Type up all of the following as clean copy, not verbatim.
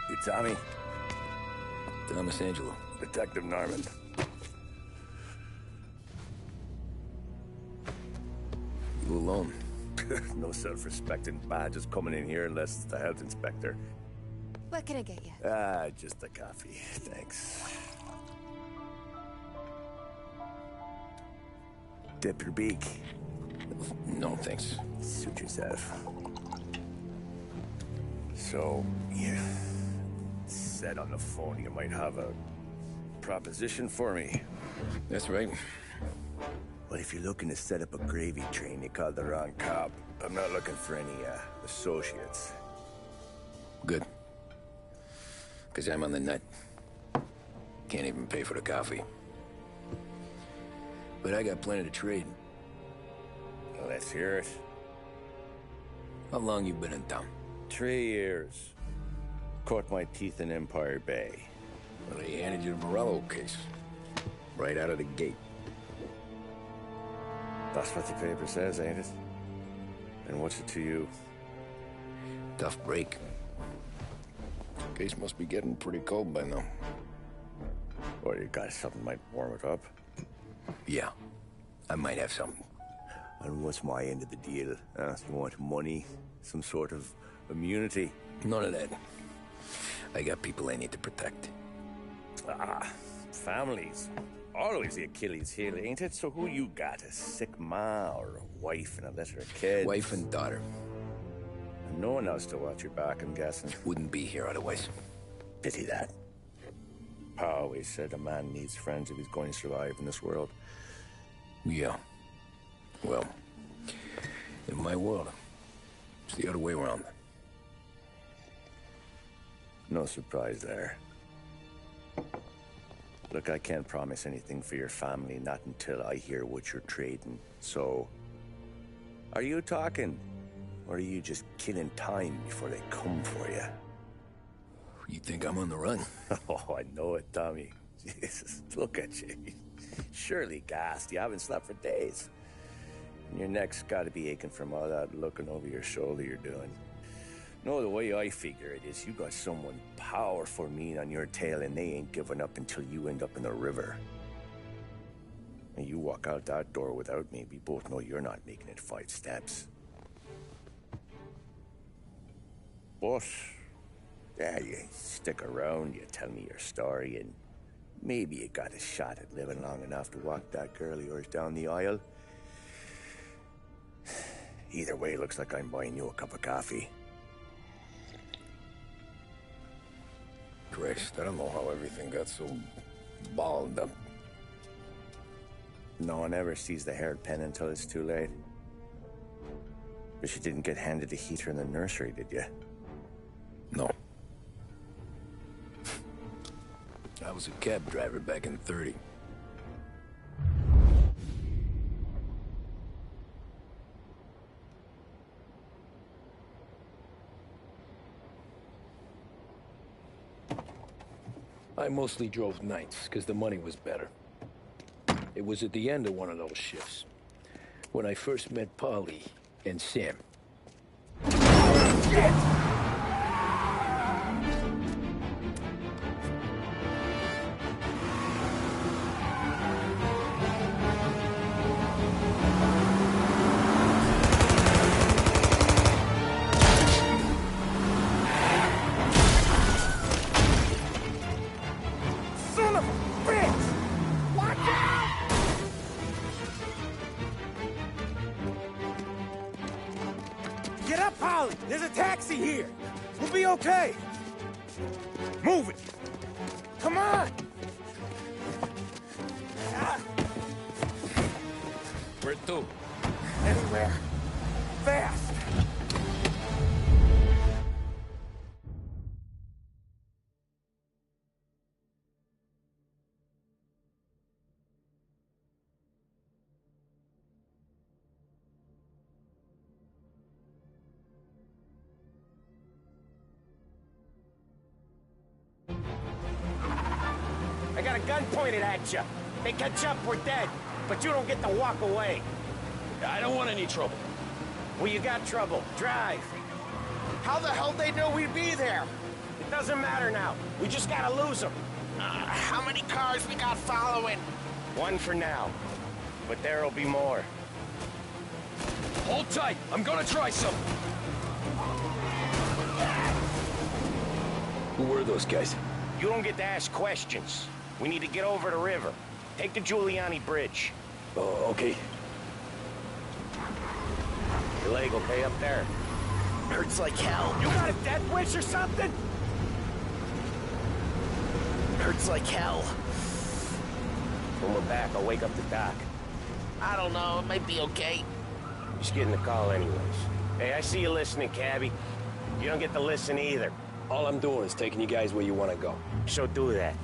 You Tommy? Thomas Angelo. Detective Norman. You alone? No self-respecting badges coming in here unless it's the health inspector. What can I get you? Just a coffee. Thanks. Dip your beak. No, thanks. Suit yourself. So, you said on the phone you might have a proposition for me. That's right. Well, if you're looking to set up a gravy train, you called the wrong cop. I'm not looking for any, associates. Good. Because I'm on the nut. Can't even pay for the coffee. But I got plenty to trade. Well, let's hear it. How long you been in town? 3 years. Caught my teeth in Empire Bay. Well, they handed you the Morello case. Right out of the gate. That's what the paper says, ain't it? And what's it to you? Tough break. Case must be getting pretty cold by now. Or you got something might warm it up? Yeah, I might have something. And what's my end of the deal? You want money? Some sort of immunity? None of that. I got people I need to protect. Families. Always the Achilles heel, ain't it? So who you got? A sick ma or a wife and a litter of kids? Wife and daughter. And no one else to watch your back, I'm guessing. Wouldn't be here otherwise. Pity that. Pa always said a man needs friends if he's going to survive in this world. Yeah. Well, in my world, it's the other way around. No surprise there. Look, I can't promise anything for your family, not until I hear what you're trading. So, are you talking? Or are you just killing time before they come for you? You think I'm on the run? Oh, I know it, Tommy. Jesus, look at you. Surely gassed. You haven't slept for days. And your neck's got to be aching from all that looking over your shoulder you're doing. No, the way I figure it is you got someone powerful mean on your tail and they ain't giving up until you end up in the river. And you walk out that door without me, we both know you're not making it 5 steps. But, yeah, you stick around, you tell me your story, and maybe you got a shot at living long enough to walk that girl of yours down the aisle. Either way, looks like I'm buying you a cup of coffee. Christ, I don't know how everything got so balled up. No one ever sees the haired pen until it's too late. But you didn't get handed a heater in the nursery, did you? No. I was a cab driver back in '30. I mostly drove nights, because the money was better. It was at the end of one of those shifts, when I first met Polly and Sam. Shit! Get up, Polly! There's a taxi here! We'll be okay! Move it! Come on! Where to? Anywhere. Fast! I got a gun pointed at you. They catch up, we're dead. But you don't get to walk away. I don't want any trouble. Well, you got trouble. Drive. How the hell they know we'd be there? Doesn't matter now. We just gotta lose them. How many cars we got following? One for now. But there'll be more. Hold tight. I'm gonna try some. Who were those guys? You don't get to ask questions. We need to get over the river. Take the Giuliani Bridge. Oh, okay. Your leg okay up there? Hurts like hell. You got a death wish or something? Hurts like hell. When we're back, I'll wake up the doc. I don't know, it might be okay. Just getting the call anyways. Hey, I see you listening, cabbie. You don't get to listen either. All I'm doing is taking you guys where you want to go. So do that.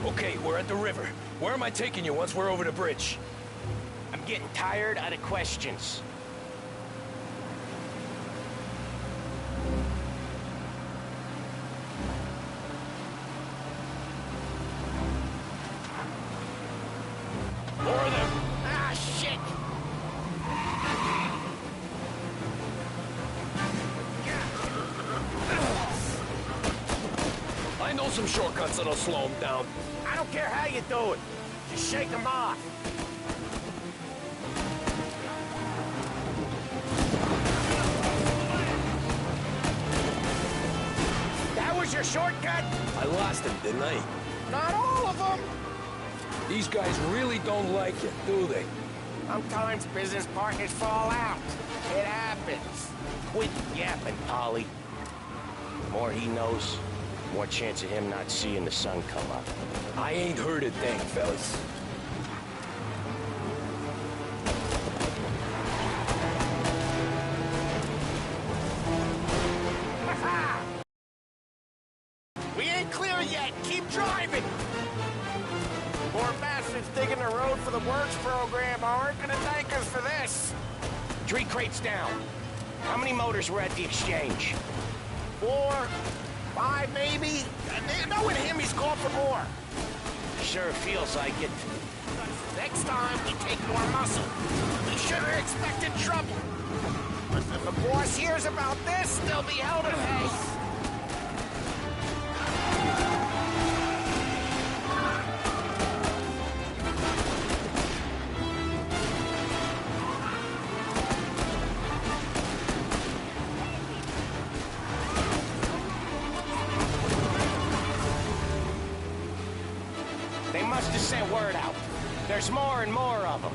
Okay, we're at the river. Where am I taking you once we're over the bridge? I'm getting tired of the questions. More of them. Ah, shit! I know some shortcuts that'll slow them down. I don't care how you do it. Just shake them off. That was your shortcut? I lost him, didn't I? Not all of them. These guys really don't like you, do they? Sometimes business partners fall out. It happens. Quit yapping, Polly. The more he knows, the more chance of him not seeing the sun come up. I ain't heard a thing, fellas. We ain't clear yet! Keep driving! Poor bastards digging the road for the works program aren't gonna thank us for this. 3 crates down. How many motors were at the exchange? 4, 5 maybe? Knowing him, he's called for more. Sure feels like it. Next time, we take more muscle. We should have expected trouble. But if the boss hears about this, there'll be hell to pay. They must have sent word out. There's more and more of them.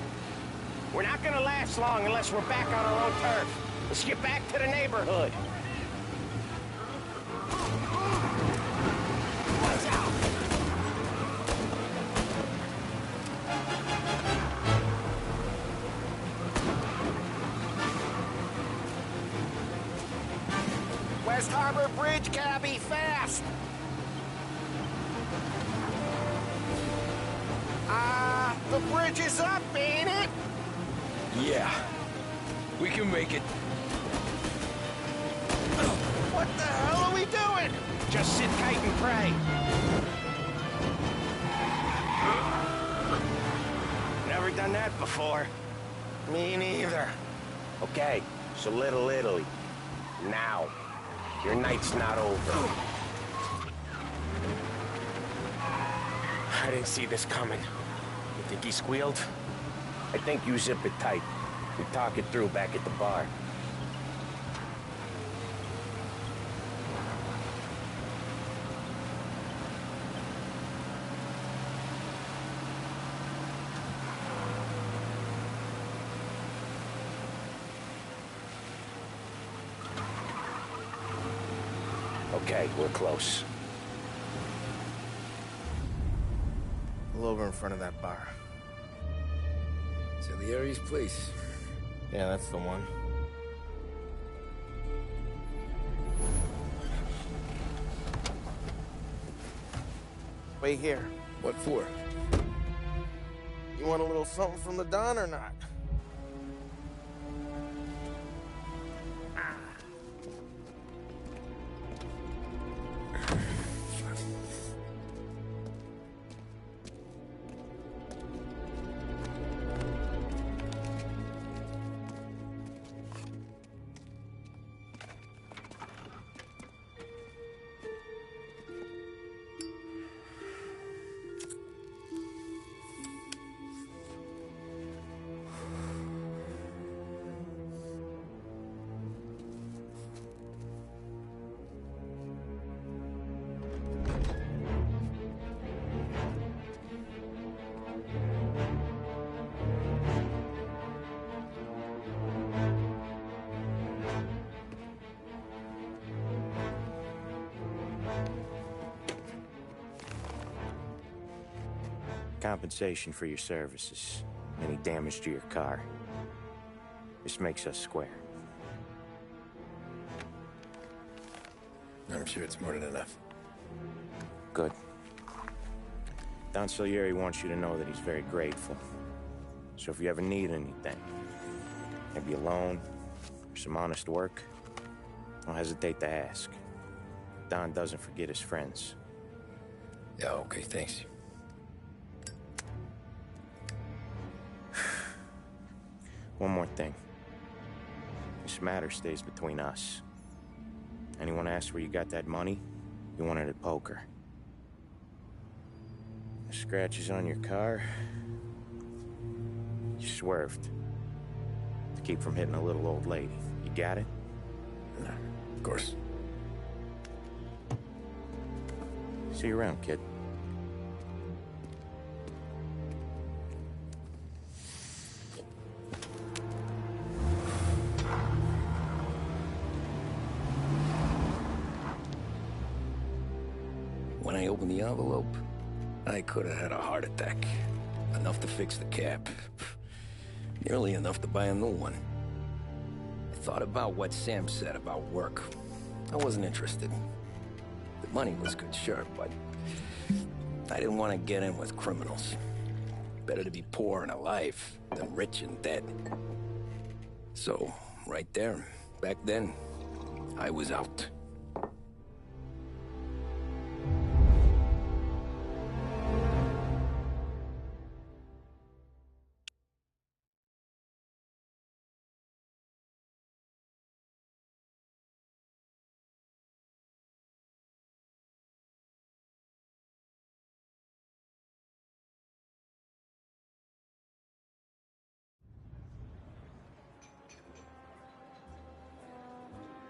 We're not gonna last long unless we're back on our own turf. Let's get back to the neighborhood. Watch out! West Harbor Bridge, cabbie, fast! The bridge is up, ain't it? Yeah. We can make it. What the hell are we doing? Just sit tight and pray. Never done that before. Me neither. Okay, so Little Italy. Now. Your night's not over. I didn't see this coming. You think he squealed? I think you zip it tight. We talk it through back at the bar. Okay, we're close. Pull over in front of that bar. Salieri's place. Yeah, that's the one. Wait here. What for? You want a little something from the Don or not? Compensation for your services. Any damage to your car. This makes us square. I'm sure it's more than enough. Good. Don Salieri wants you to know that he's very grateful. So if you ever need anything, maybe a loan or some honest work, don't hesitate to ask. Don doesn't forget his friends. Yeah, okay, thanks. One more thing. This matter stays between us. Anyone asks where you got that money, you won it at poker. The scratches on your car, you swerved. To keep from hitting a little old lady. You got it? No, of course. See you around, kid. When I opened the envelope, I could have had a heart attack. Enough to fix the cap. Nearly enough to buy a new one. I thought about what Sam said about work. I wasn't interested. The money was good, sure, but I didn't want to get in with criminals. Better to be poor and alive than rich and dead. So, right there, back then, I was out.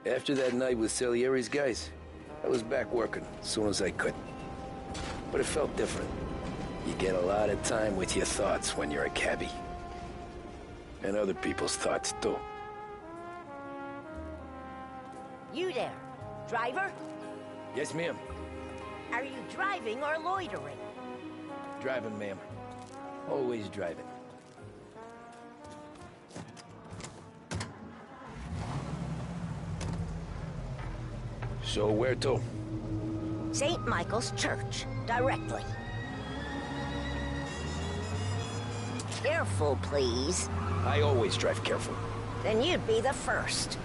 After that night with Salieri's guys, I was back working as soon as I could. But it felt different. You get a lot of time with your thoughts when you're a cabbie. And other people's thoughts, too. You there, driver? Yes, ma'am. Are you driving or loitering? Driving, ma'am. Always driving. So where to? St. Michael's Church, directly. Careful, please. I always drive careful. Then you'd be the first.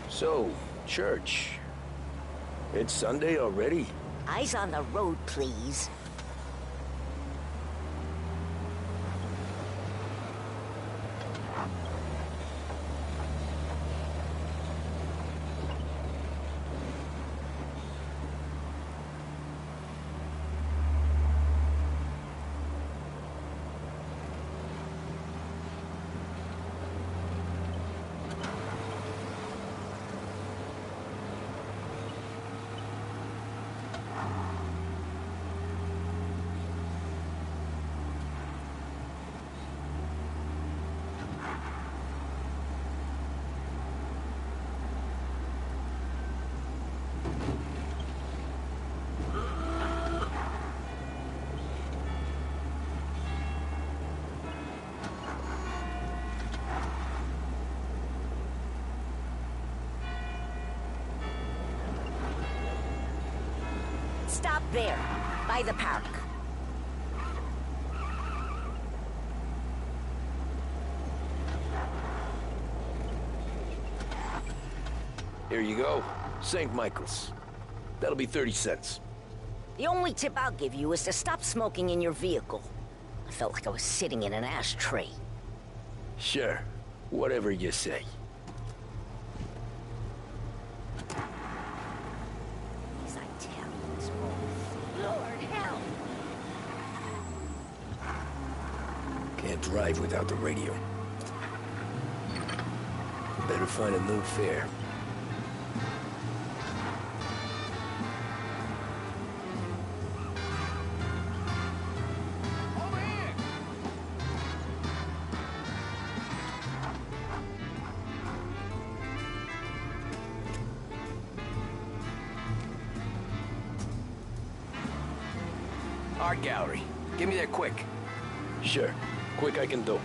So, church. It's Sunday already? Eyes on the road, please. Stop there, by the park. Here you go. St. Michael's. That'll be 30 cents. The only tip I'll give you is to stop smoking in your vehicle. I felt like I was sitting in an ashtray. Sure. Whatever you say. These Italians, oh, Lord help! Can't drive without the radio. Better find a new fare. Art gallery. Get me there quick. Sure. Quick I can do.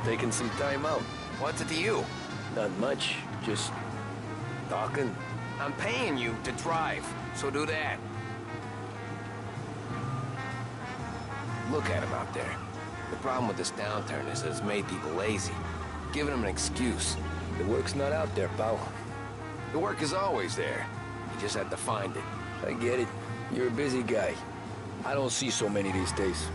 Taking some time out. What's it to you? Not much. Just talking. I'm paying you to drive, so do that. Look at him out there. The problem with this downturn is that it's made people lazy. Giving them an excuse. The work's not out there, pal. The work is always there. You just have to find it. I get it. You're a busy guy. I don't see so many these days.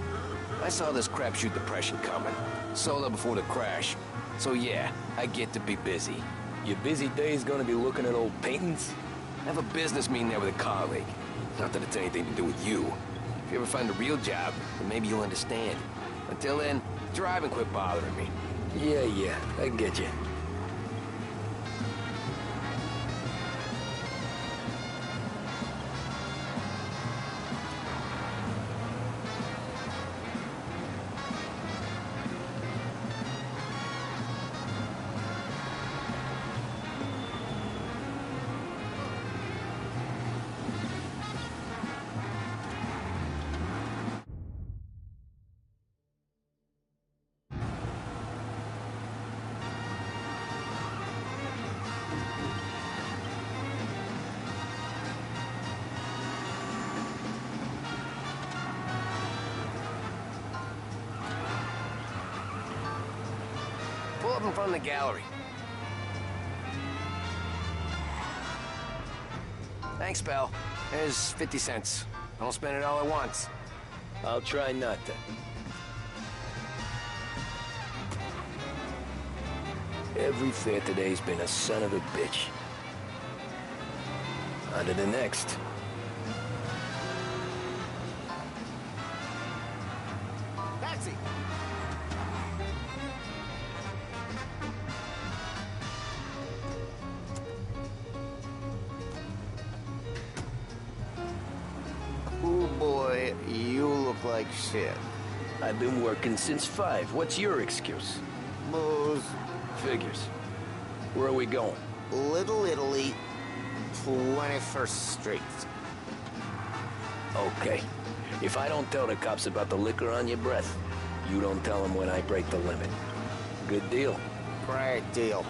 I saw this crapshoot depression coming. Sold up before the crash. So yeah, I get to be busy. Your busy day's gonna be looking at old paintings? I have a business meeting there with a colleague. Not that it's anything to do with you. If you ever find a real job, then maybe you'll understand. Until then, drive and quit bothering me. Yeah, I get you. Pull up in front of the gallery. Thanks, pal. There's 50 cents. Don't spend it all at once. I'll try not to. Every fare today's been a son of a bitch. On to the next. Taxi! Oh boy, you look like shit. I've been working since 5. What's your excuse? Booze. Figures. Where are we going? Little Italy, 21st Street. Okay. If I don't tell the cops about the liquor on your breath, you don't tell them when I break the limit. Good deal. Great deal.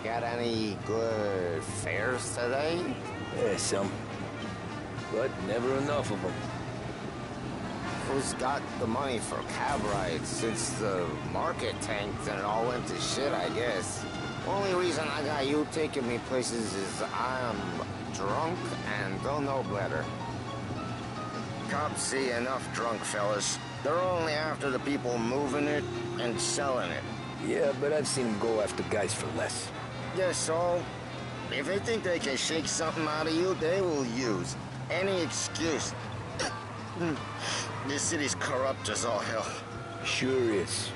Got any good fares today? Yeah, some. But never enough of them. Who's got the money for cab rides since the market tanked and it all went to shit, I guess? Only reason I got you taking me places is I'm drunk and don't know better. Cops see enough drunk fellas. They're only after the people moving it and selling it. Yeah, but I've seen them go after guys for less. Yes, so if they think they can shake something out of you, they will use any excuse. This city's corrupt as all hell. Sure is.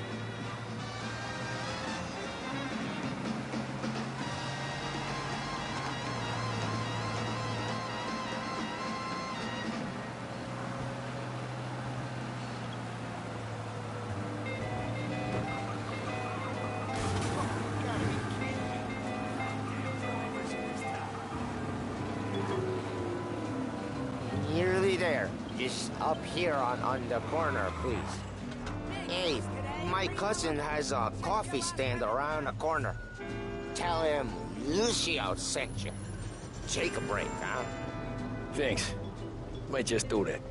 Nearly there. Just up here on the corner, please. Hey, my cousin has a coffee stand around the corner. Tell him Lucio sent you. Take a break, huh? Thanks. Might just do that.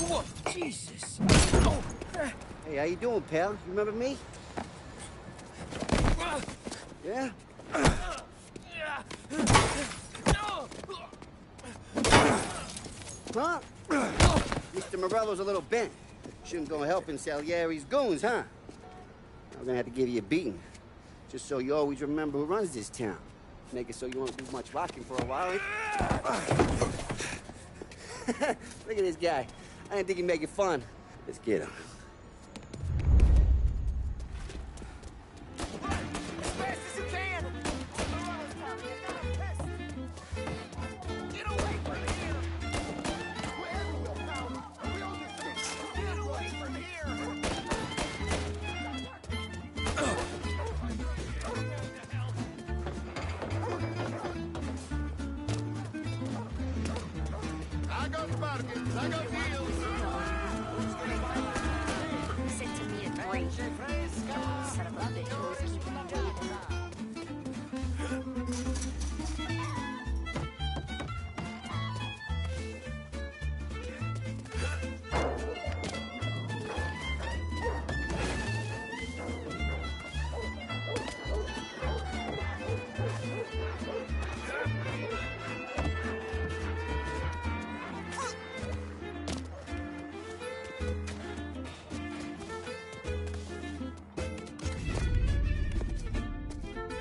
Whoa, Jesus. Oh. Hey, how you doing, pal? You remember me? Yeah? Huh? Mr. Morello's a little bent. Shouldn't go helping Salieri's goons, huh? I'm gonna have to give you a beating. Just so you always remember who runs this town. Make it so you won't do much rocking for a while. Look at this guy. I didn't think he'd make it fun. Let's get him. As fast as you can! Sent to me at 3. Son of a bitch always keeping me waiting.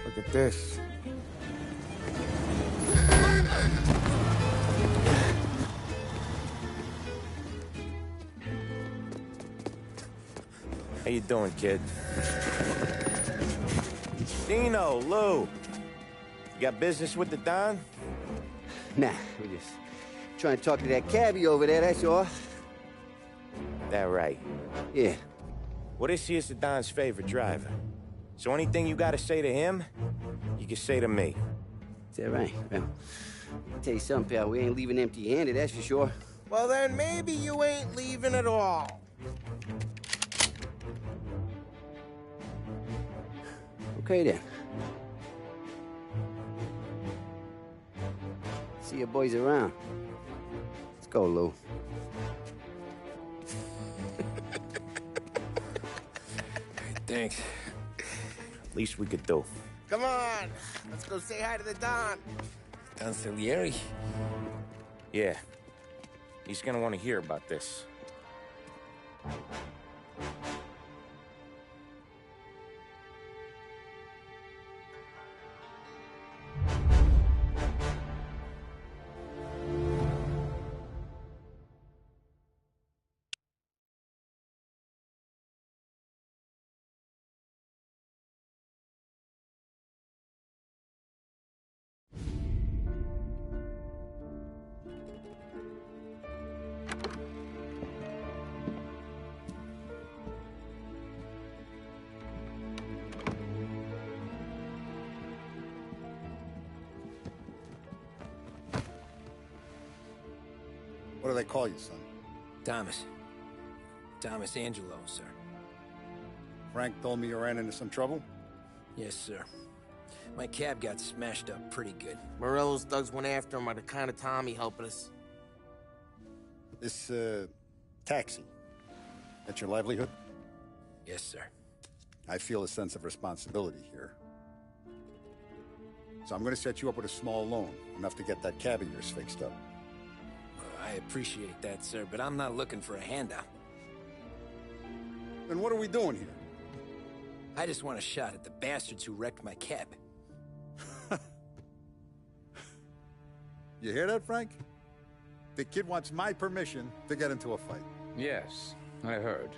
Look at this. How you doing, kid? Dino, Lou. You got business with the Don? Nah, we just trying to talk to that cabbie over there, that's all. That right. Yeah. Well, this here's the Don's favorite driver. So anything you gotta say to him, you can say to me. Is that right? Well, I'll tell you something, pal. We ain't leaving empty-handed, that's for sure. Well, then maybe you ain't leaving at all. Okay, then. See your boys around. Let's go, Lou. Thanks. Least we could do. Come on, let's go say hi to the Don. Don Salieri? Yeah. He's gonna want to hear about this. What do they call you, son? Thomas. Thomas Angelo, sir. Frank told me you ran into some trouble? Yes, sir. My cab got smashed up pretty good. Morello's thugs went after him by the kind of Tommy helping us. This, taxi. That's your livelihood? Yes, sir. I feel a sense of responsibility here. So I'm gonna set you up with a small loan, enough to get that cab of yours fixed up. I appreciate that, sir, but I'm not looking for a handout. Then what are we doing here? I just want a shot at the bastards who wrecked my cab. You hear that, Frank? The kid wants my permission to get into a fight. Yes, I heard.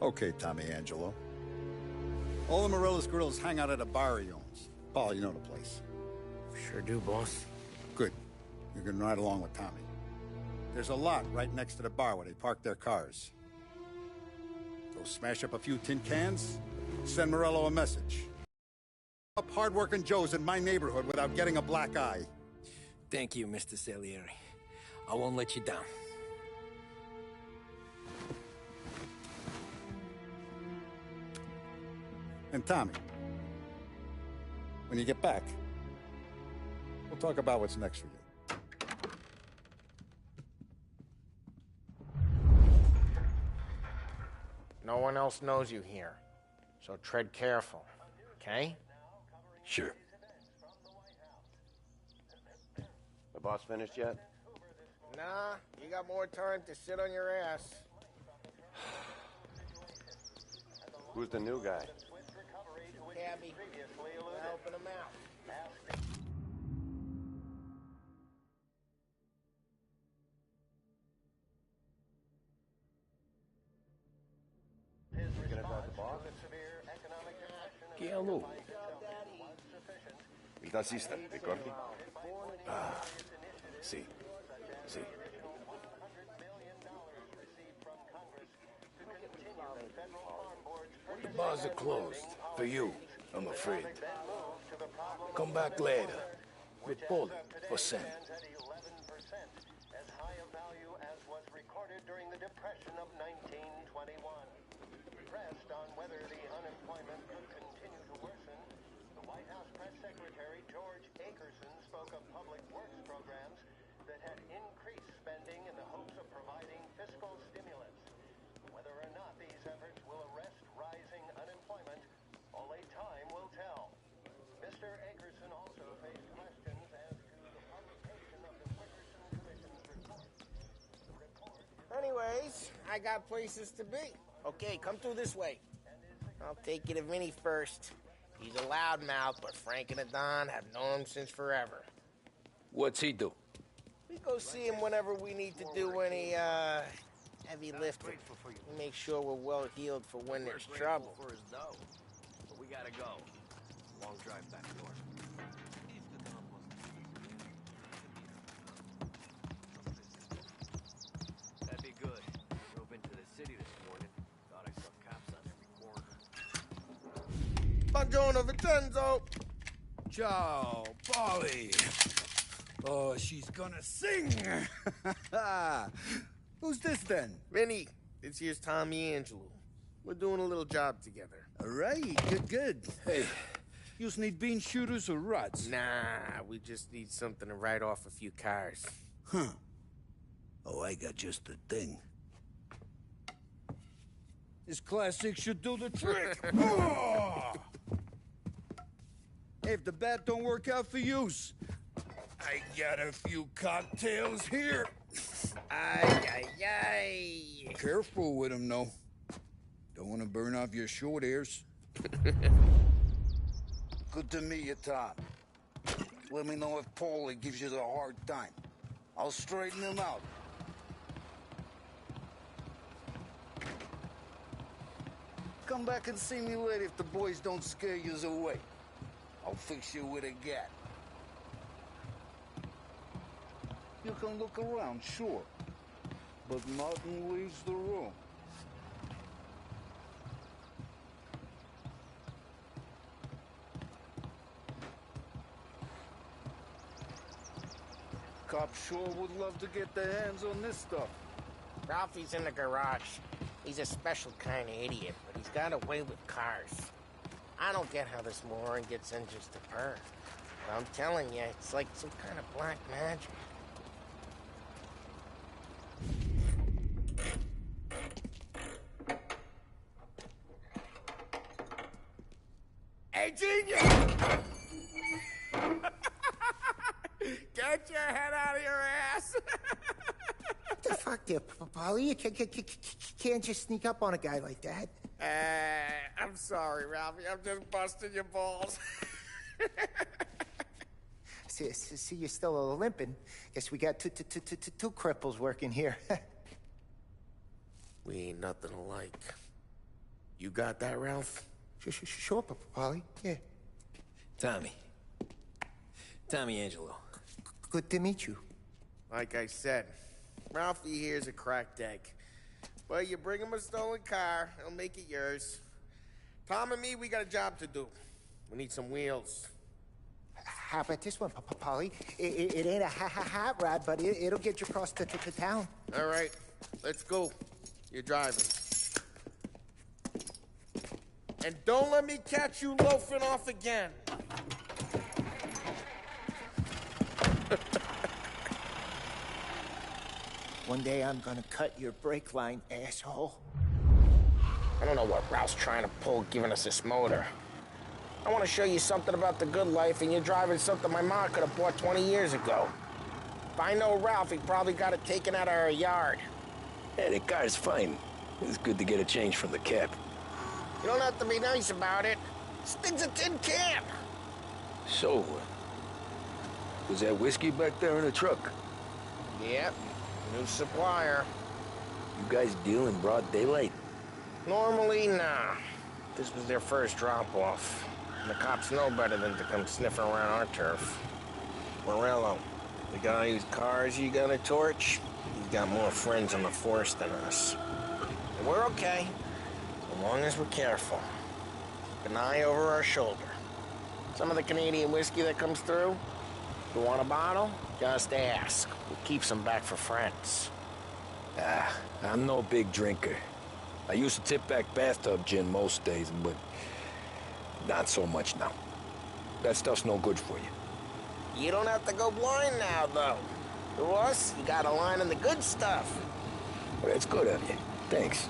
Okay, Tommy Angelo. All the Morello's girls hang out at a bar he owns. Paul, you know the place. Sure do, boss. Good. You can ride along with Tommy. There's a lot right next to the bar where they park their cars. Go smash up a few tin cans, send Morello a message. Up hard-working Joes in my neighborhood without getting a black eye. Thank you, Mr. Salieri. I won't let you down. And Tommy, when you get back, we'll talk about what's next for you. No one else knows you here, so tread careful, okay? Sure. The boss finished yet? Nah, you got more time to sit on your ass. Who's the new guy? Cabby, we're helping him out. Chi è lui? Il tassista, ricordi? Ah, sì, sì. The bars are closed. For you, I'm afraid. Come back later. With Poland for Sam. started during the Depression of 1921. Pressed on whether the unemployment could continue to worsen, the White House Press Secretary George Akerson spoke of public works programs that had increased spending in the hopes of providing fiscal stimulus. Whether or not these efforts will arrest rising unemployment, only time will tell. Mr. Akerson also faced questions as to the publication of the Wickerson Commission's report. Anyways, I got places to be. Okay, come through this way. I'll take you to Vinny first. He's a loudmouth, but Frank and the Don have known him since forever. What's he do? We go see him whenever we need to do any, heavy lifting. We make sure we're well healed for when there's trouble. For his dough. But we gotta go. Long drive back north. That'd be good. Drove into the city this morning. Thought I saw cops on every corner. Buongiorno, Vincenzo! Ciao, Polly. Oh, she's gonna sing. Who's this then? Vinny, this here's Tommy Angelo. We're doing a little job together. All right, good. Hey, you need bean shooters or rods? Nah, we just need something to write off a few cars. Huh. Oh, I got just the thing. This classic should do the trick. Oh! Hey, if the bat don't work out for yous, I got a few cocktails here. Ay. Careful with them, though. Don't want to burn off your short hairs. Good to meet you, Tom. Let me know if Paulie gives you the hard time. I'll straighten him out. Come back and see me later if the boys don't scare yous away. I'll fix you with a gat. You can look around, sure. But nothing leaves the room. Cops sure would love to get their hands on this stuff. Ralphie's in the garage. He's a special kind of idiot, but he's got a way with cars. I don't get how this moron gets in just to purr. But I'm telling you, it's like some kind of black magic. Hey, genius! Get your head out of your ass! What the fuck there, Polly? You can't just sneak up on a guy like that. I'm sorry, Ralphie. I'm just busting your balls. See, you're still limping. Guess we got two cripples working here. We ain't nothing alike. You got that, Ralph? Sure, Polly. Yeah. Tommy Angelo. Good to meet you. Like I said, Ralphie here's a cracked egg. Well, you bring him a stolen car, he'll make it yours. Tom and me, we got a job to do. We need some wheels. How about this one, Polly? It ain't a hot rod, but it'll get you across to town. All right, let's go. You're driving. And don't let me catch you loafing off again. One day I'm gonna cut your brake line, asshole. I don't know what Ralph's trying to pull giving us this motor. I want to show you something about the good life, and you're driving something my mom could have bought 20 years ago. If I know Ralph, he probably got it taken out of our yard. Hey, the car's fine. It's good to get a change from the cap. You don't have to be nice about it. This thing's a tin can. So, was that whiskey back there in the truck? Yep, new supplier. You guys deal in broad daylight? Normally, nah. This was their first drop-off. And the cops know better than to come sniffing around our turf. Morello, the guy whose cars you got a torch, he's got more friends on the force than us. And we're okay, as long as we're careful. Keep an eye over our shoulder. Some of the Canadian whiskey that comes through, if you want a bottle, just ask. We keep some back for friends. I'm no big drinker. I used to tip back bathtub gin most days, but not so much now. That stuff's no good for you. You don't have to go blind now, though. To us, you got a line on the good stuff. Well, that's good of you. Thanks.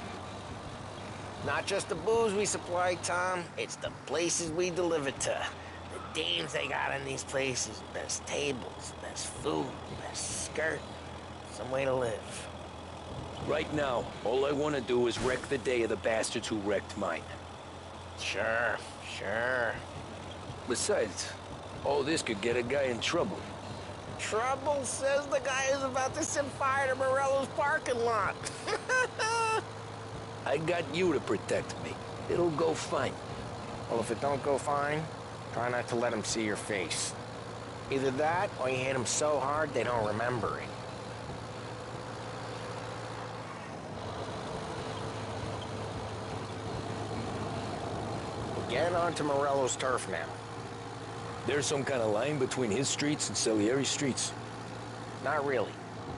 Not just the booze we supply, Tom. It's the places we deliver to. The dames they got in these places. Best tables, best food, best skirt. Some way to live. Right now, all I want to do is wreck the day of the bastards who wrecked mine. Sure. Besides, all this could get a guy in trouble. Trouble says the guy is about to set fire to Morello's parking lot. I got you to protect me. It'll go fine. Well, if it don't go fine, try not to let them see your face. Either that, or you hit them so hard they don't remember it. We're getting onto Morello's turf now. There's some kind of line between his streets and Salieri's streets? Not really.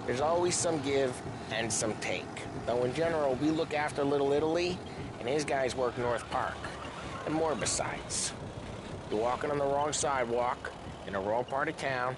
There's always some give and some take. Though in general, we look after Little Italy, and his guys work North Park. And more besides. You're walking on the wrong sidewalk, in the wrong part of town.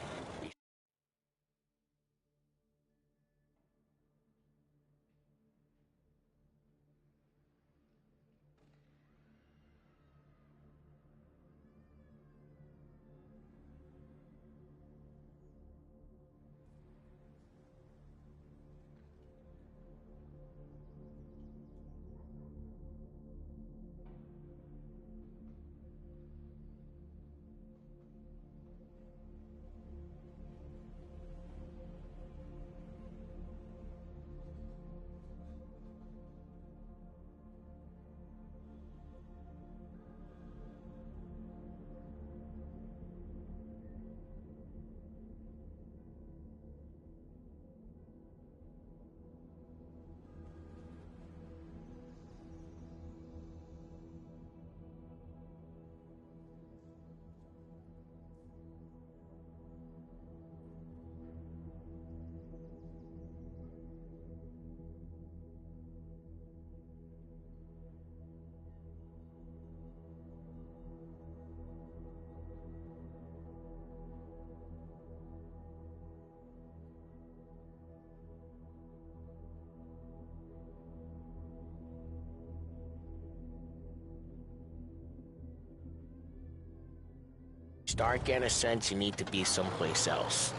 Start getting a sense you need to be someplace else.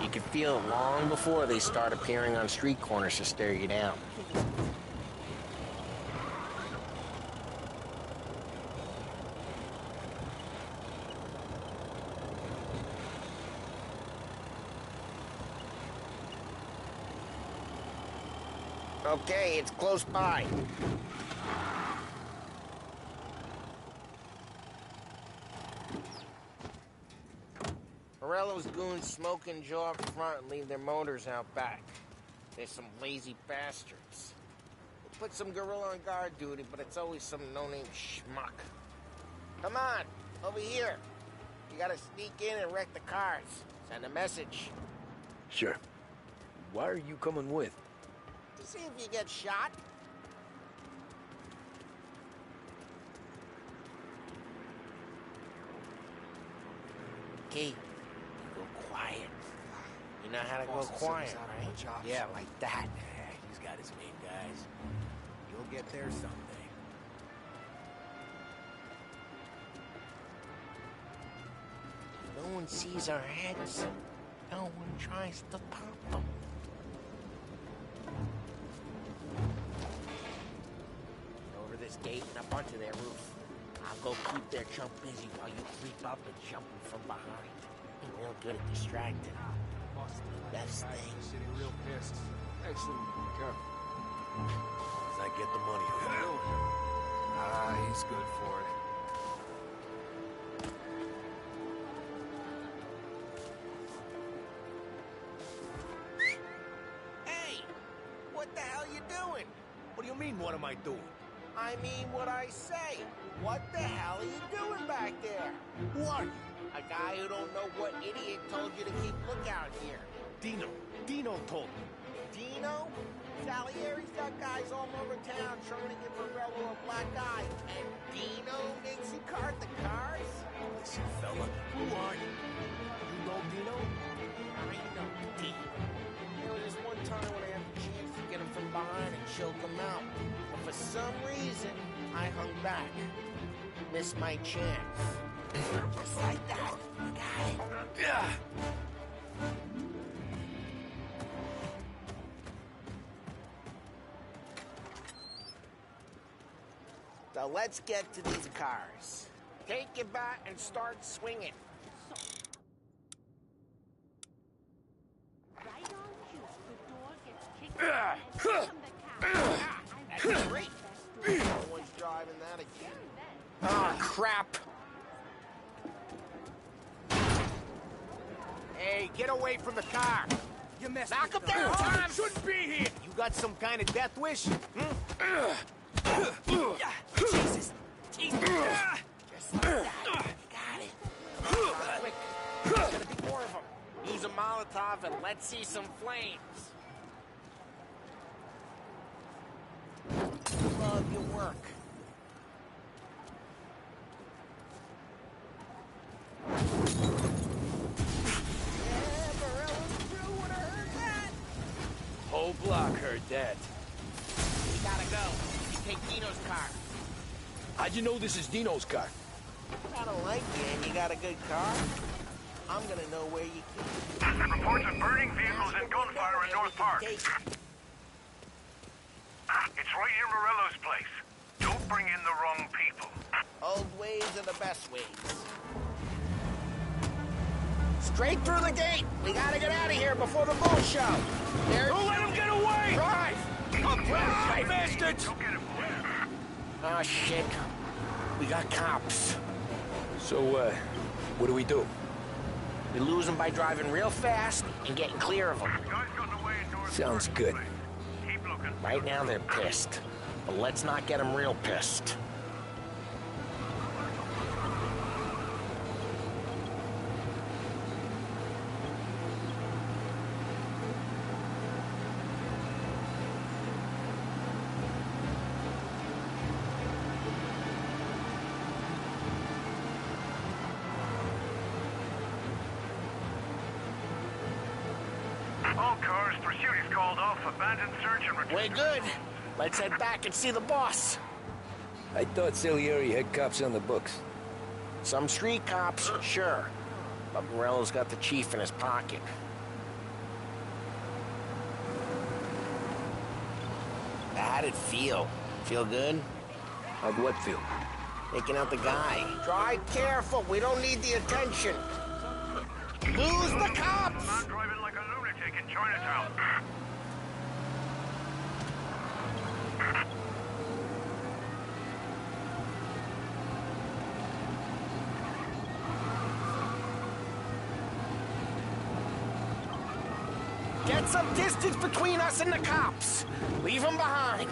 You can feel it long before they start appearing on street corners to stare you down. Okay, it's close by. Morello's goons smoke and jaw up front and leave their motors out back. They're some lazy bastards. We'll put some gorilla on guard duty, but it's always some no-name schmuck. Come on, over here. You gotta sneak in and wreck the cars. Send a message. Sure. Why are you coming with? To see if you get shot. Okay. Go quiet. You know how to go quiet, right? Yeah, like that. He's got his main guys. You'll get there someday. No one sees our heads. No one tries to pop them. Over this gate and up onto their roof. I'll go keep their chump busy while you creep up and jump them from behind. I'm real good at distracting. Best thing. Sitting real pissed. Excellent. Careful. As I get the money. He's good for it. Hey! What the hell you doing? What do you mean, what am I doing? I mean what I say. What the hell are you doing back there? Who are you? A guy who don't know what idiot told you to keep lookout here. Dino, Dino told me. Dino? Salieri's got guys all over town trying to give Morello a black eye. And Dino makes you cart the cars? Listen, fella, who are you? You know Dino? I know Dino. There was this one time when I had the chance to get him from behind and choke him out. But for some reason, I hung back. Missed my chance. Just like that. You got it. Yeah. So let's get to these cars. Take your bat and start swinging. Right on cue, the door gets kicked open and That's great. No one's driving that again. Ah, crap. Hey, get away from the car. You messed Knock him with down, Tom. Shouldn't be here. You got some kind of death wish? Jesus. Jesus. Just like that. You got it. Quick. There's gonna be more of them. Use a Molotov and let's see some flames. Love your work. Whole block heard that. We gotta go. You take Dino's car. How'd you know this is Dino's car? I don't like you and you got a good car. I'm gonna know where you keep. Reports of burning vehicles and gunfire in North Park. It's right near Morello's place. Don't bring in the wrong people. Old ways are the best ways. Straight through the gate. We gotta get out of here before the bull show. Don't let him get away! Drive! Drive, bastards! Don't get him. Oh, shit. We got cops. So, what do we do? We lose them by driving real fast and getting clear of them. Guys got away in North Sounds Park. good. Keep looking. Right now they're pissed. But let's not get them real pissed. All cars, pursuit is called off. Abandoned search and return. We're good. Let's head back and see the boss. I thought Salieri had cops on the books. Some street cops, sure. But Morello's got the chief in his pocket. How'd it feel? Feel good? How'd what feel? Taking out the guy. Drive careful. We don't need the attention. Lose the cops! Man driving like a lunatic in Chinatown. Get some distance between us and the cops. Leave them behind.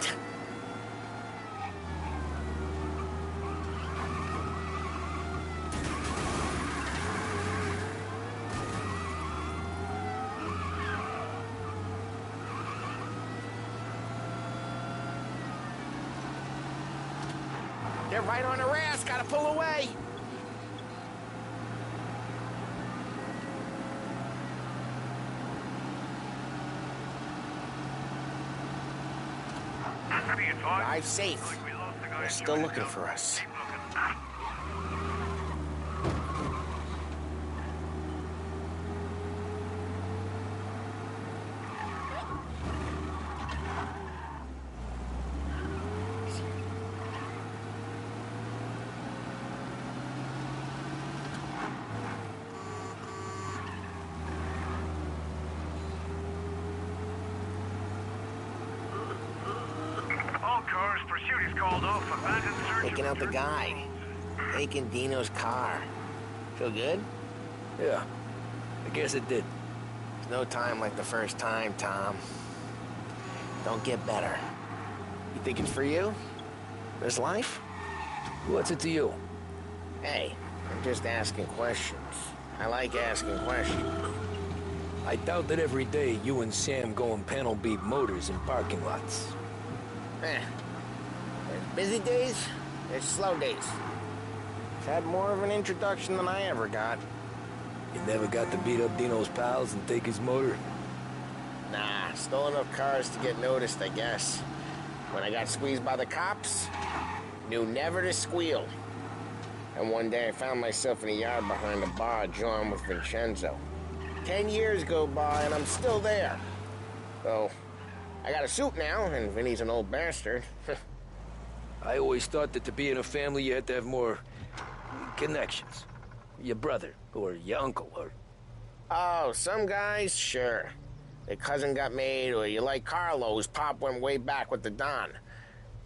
They're right on her ass. Gotta pull away. Drive safe. They're still looking for us. All cars, pursuit is called off. Abandoned search. Taking out the guy. Taking Dino's car. Feel good? Yeah, I guess it did. There's no time like the first time, Tom. Don't get better. You think it's for you? This life? What's it to you? Hey, I'm just asking questions. I like asking questions. I doubt that every day you and Sam go and panel beat motors in parking lots. There's busy days, there's slow days. It's had more of an introduction than I ever got. You never got to beat up Dino's pals and take his motor? Nah, stole enough cars to get noticed, I guess. When I got squeezed by the cops, knew never to squeal. And one day I found myself in a yard behind a bar jawing with Vincenzo. 10 years go by and I'm still there. So, I got a suit now, and Vinny's an old bastard. I always thought that to be in a family you had to have more connections. Your brother, or your uncle, or... Oh, some guys, sure. Their cousin got made, or you like Carlo, whose pop went way back with the Don.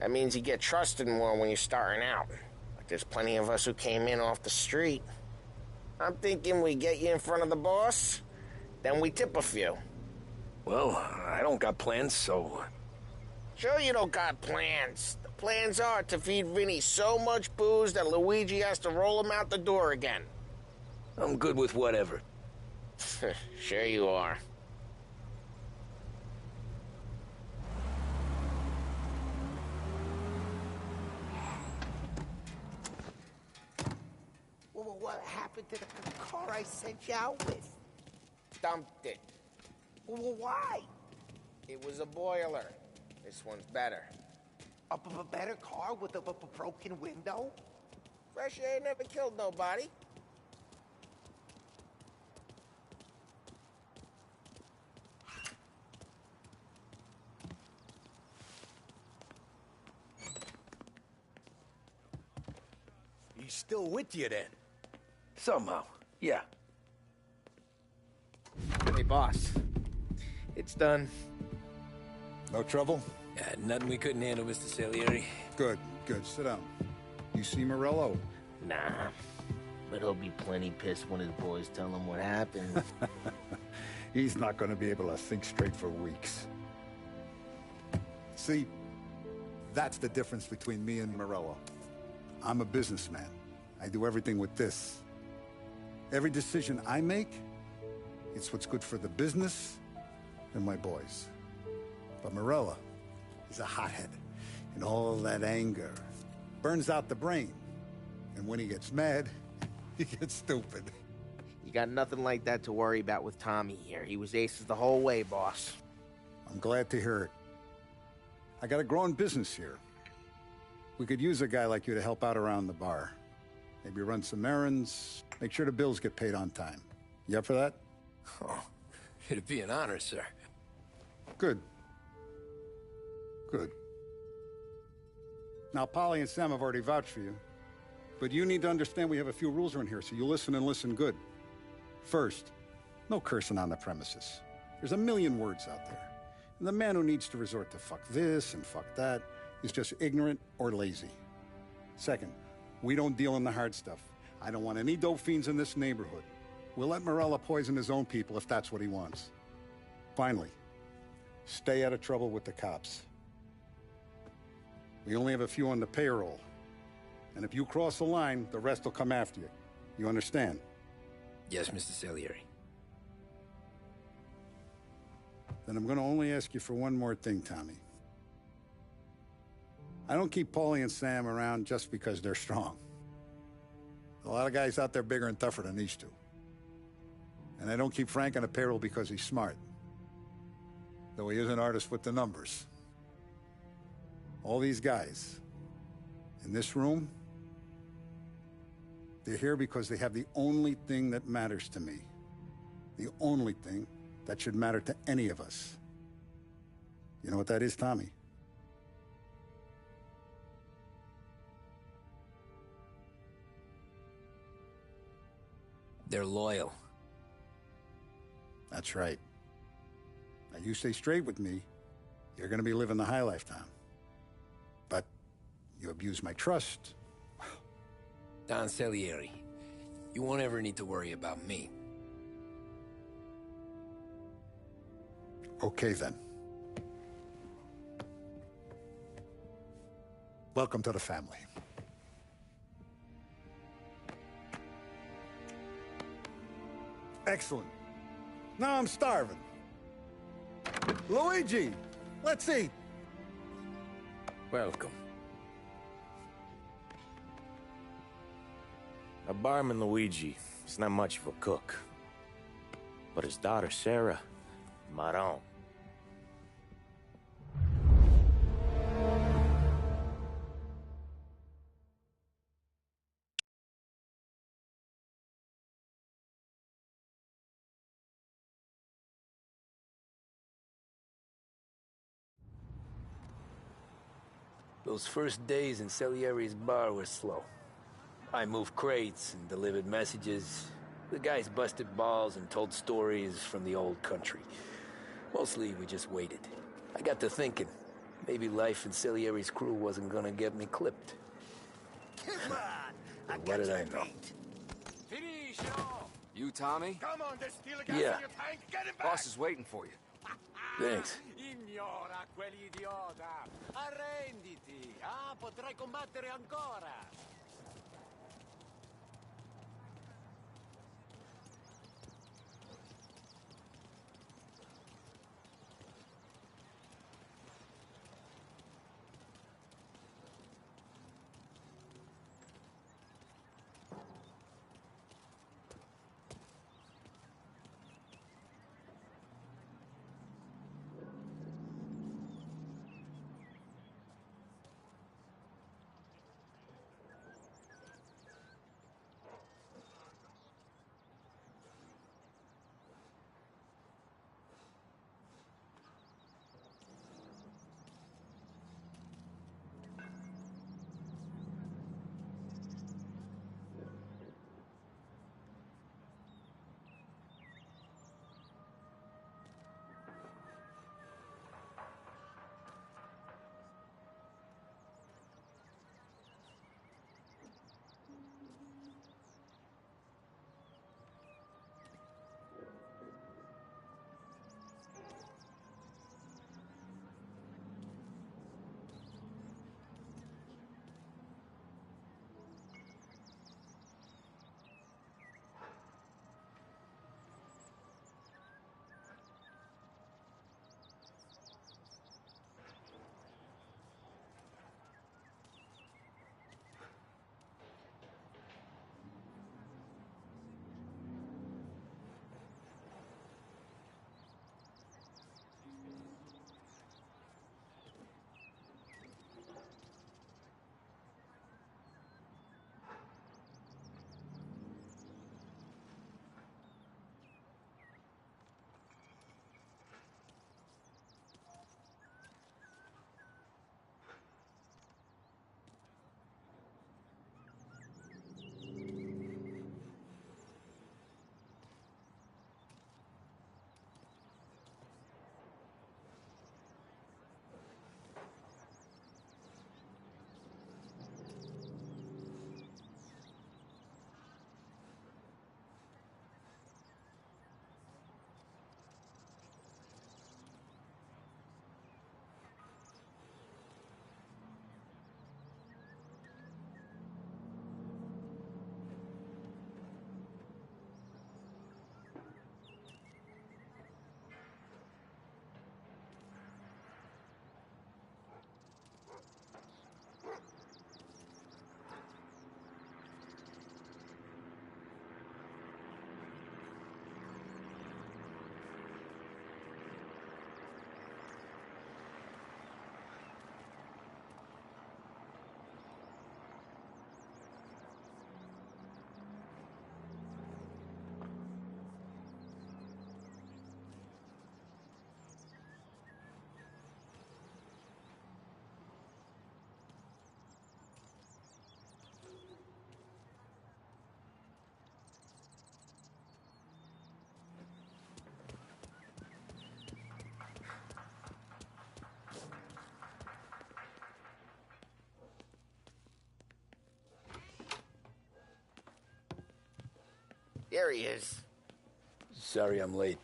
That means you get trusted more when you're starting out. But there's plenty of us who came in off the street. I'm thinking we get you in front of the boss, then we tip a few. Well, I don't got plans, so... Sure you don't got plans. The plans are to feed Vinny so much booze that Luigi has to roll him out the door again. I'm good with whatever. Sure you are. Well, what happened to the car I sent you out with? Dumped it. Well, why? It was a boiler. This one's better. A better car with a broken window? Fresh air never killed nobody. He's still with you then? Somehow, yeah. Hey, boss. It's done. No trouble? Nothing we couldn't handle, Mr. Salieri. Good, good. Sit down. You see Morello? Nah. But he'll be plenty pissed when his boys tell him what happened. He's not going to be able to think straight for weeks. See, that's the difference between me and Morello. I'm a businessman. I do everything with this. Every decision I make, it's what's good for the business and my boys. But Morello is a hothead, and all that anger burns out the brain. And when he gets mad, he gets stupid. You got nothing like that to worry about with Tommy here. He was aces the whole way, boss. I'm glad to hear it. I got a growing business here. We could use a guy like you to help out around the bar. Maybe run some errands, make sure the bills get paid on time. You up for that? Oh, it'd be an honor, sir. Good. Good. Now, Polly and Sam have already vouched for you. But you need to understand we have a few rules around here, so you listen and listen good. First, no cursing on the premises. There's a million words out there. And the man who needs to resort to fuck this and fuck that is just ignorant or lazy. Second, we don't deal in the hard stuff. I don't want any dope fiends in this neighborhood. We'll let Morello poison his own people if that's what he wants. Finally, stay out of trouble with the cops. We only have a few on the payroll. And if you cross the line, the rest will come after you. You understand? Yes, Mr. Salieri. Then I'm going to only ask you for one more thing, Tommy. I don't keep Paulie and Sam around just because they're strong. A lot of guys out there bigger and tougher than these two. And I don't keep Frank on the payroll because he's smart. Though he is an artist with the numbers. All these guys in this room, they're here because they have the only thing that matters to me. The only thing that should matter to any of us. You know what that is, Tommy? They're loyal. That's right. Now, you stay straight with me, you're gonna be living the high life, Tom. But you abuse my trust. Don Salieri, you won't ever need to worry about me. Okay, then. Welcome to the family. Excellent. Now I'm starving. Luigi, let's eat. Welcome. Now, barman Luigi is not much of a cook. But his daughter, Sarah, Maron. Those first days in Salieri's bar were slow. I moved crates and delivered messages. The guys busted balls and told stories from the old country. Mostly, we just waited. I got to thinking, maybe life in Salieri's crew wasn't gonna get me clipped. Come on! What did I know? You, Tommy? Come on, there's steel gas Yeah. in your tank. Get him back! Boss is waiting for you. Thanks. Ignora quell'idiota! Arrenditi! Ah, potrai combattere ancora! There he is. Sorry I'm late.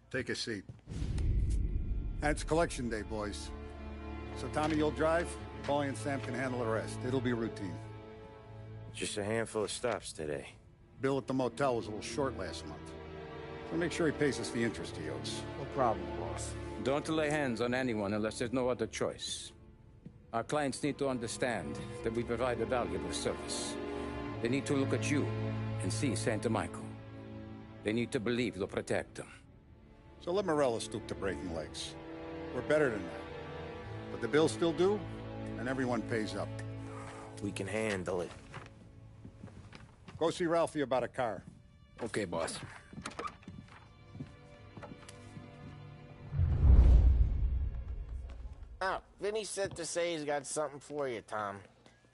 Take a seat. And it's collection day, boys. So, Tommy, you'll drive. Paulie and Sam can handle the rest. It'll be routine. Just a handful of stops today. Bill at the motel was a little short last month. So make sure he pays us the interest he owes. No problem, boss. Don't lay hands on anyone unless there's no other choice. Our clients need to understand that we provide a valuable service. They need to look at you and see Santa Michael. They need to believe you'll protect them. So let Morello stoop to breaking legs. We're better than that. But the bill's still due, and everyone pays up. We can handle it. Go see Ralphie about a car. Okay, boss. Oh, Vinny said to say he's got something for you, Tom.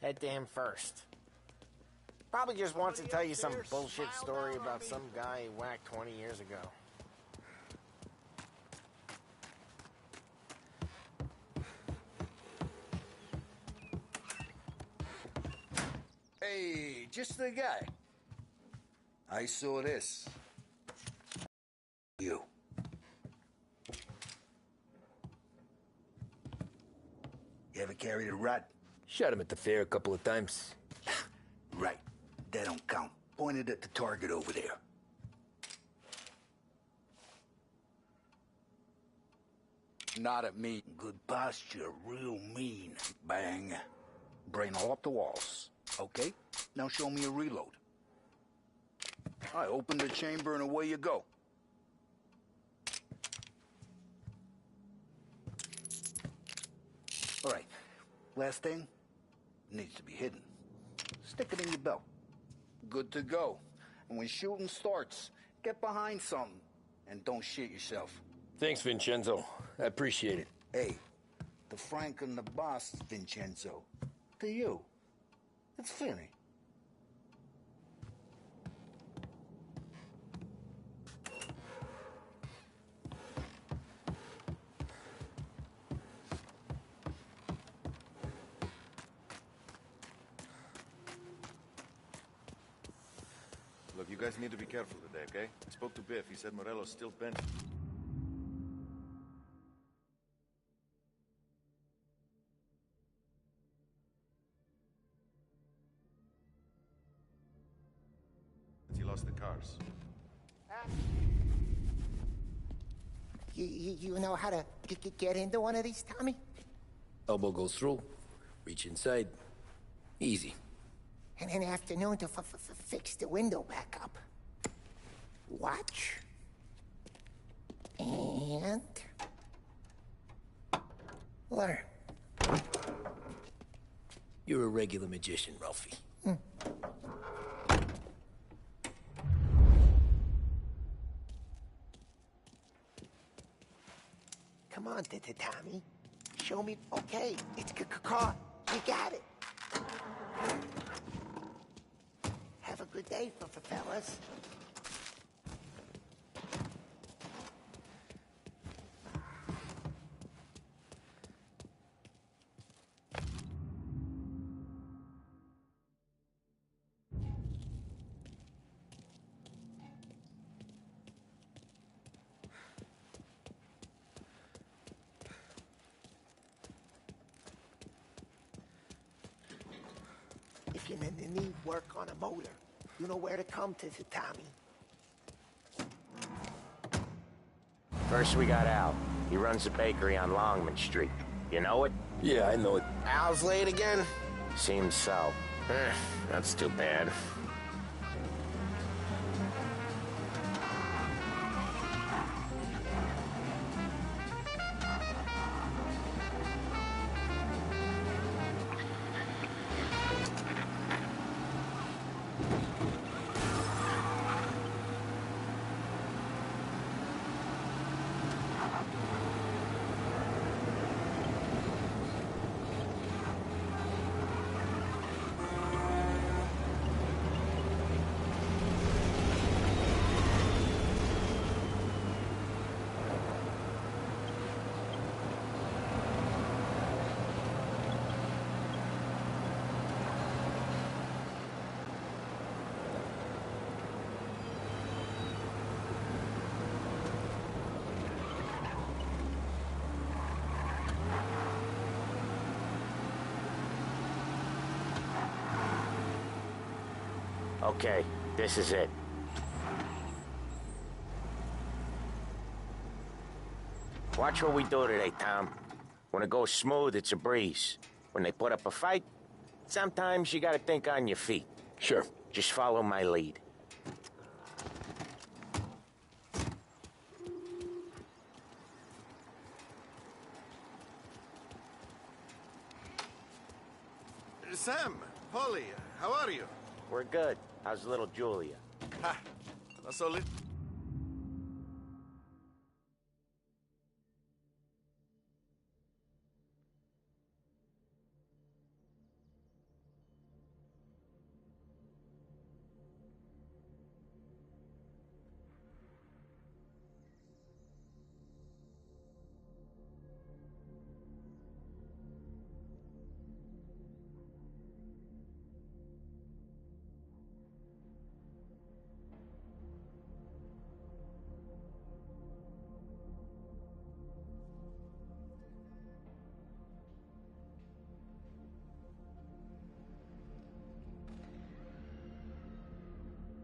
Head to him first. Probably just wants to tell you some bullshit story about some guy he whacked 20 years ago. Hey, just the guy. I saw this. You. You ever carried a rat? Shot him at the fair a couple of times. Right. That don't count. Pointed at the target over there. Not at me. Good posture, real mean. Bang. Brain all up the walls. Okay? Now show me a reload. I open the chamber and away you go. All right. Last thing needs to be hidden. Stick it in your belt. Good to go. And when shooting starts, get behind something and don't shit yourself. Thanks, Vincenzo. I appreciate it. Hey, the Frank and the boss, Vincenzo. To you, it's Finny. Look, you guys need to be careful today, okay? I spoke to Biff. He said Morello's still bent. He lost the cars. You know how to get into one of these, Tommy? Elbow goes through. Reach inside. Easy. And in the afternoon to fix the window back up. Watch. And... learn. You're a regular magician, Ralphie. Come on, Tommy. Show me. Okay, it's caught. You got it. Have a good day, fellas. If you need work on a motor, you know where to come to, Tommy. First we got Al. He runs a bakery on Longman Street. You know it? Yeah, I know it. Al's late again? Seems so. That's too bad. Okay, this is it. Watch what we do today, Tom. When it goes smooth, it's a breeze. When they put up a fight, sometimes you gotta think on your feet. Sure. Just follow my lead. Sam, Polly, how are you? We're good. How's little Julia? Ha! That's all it.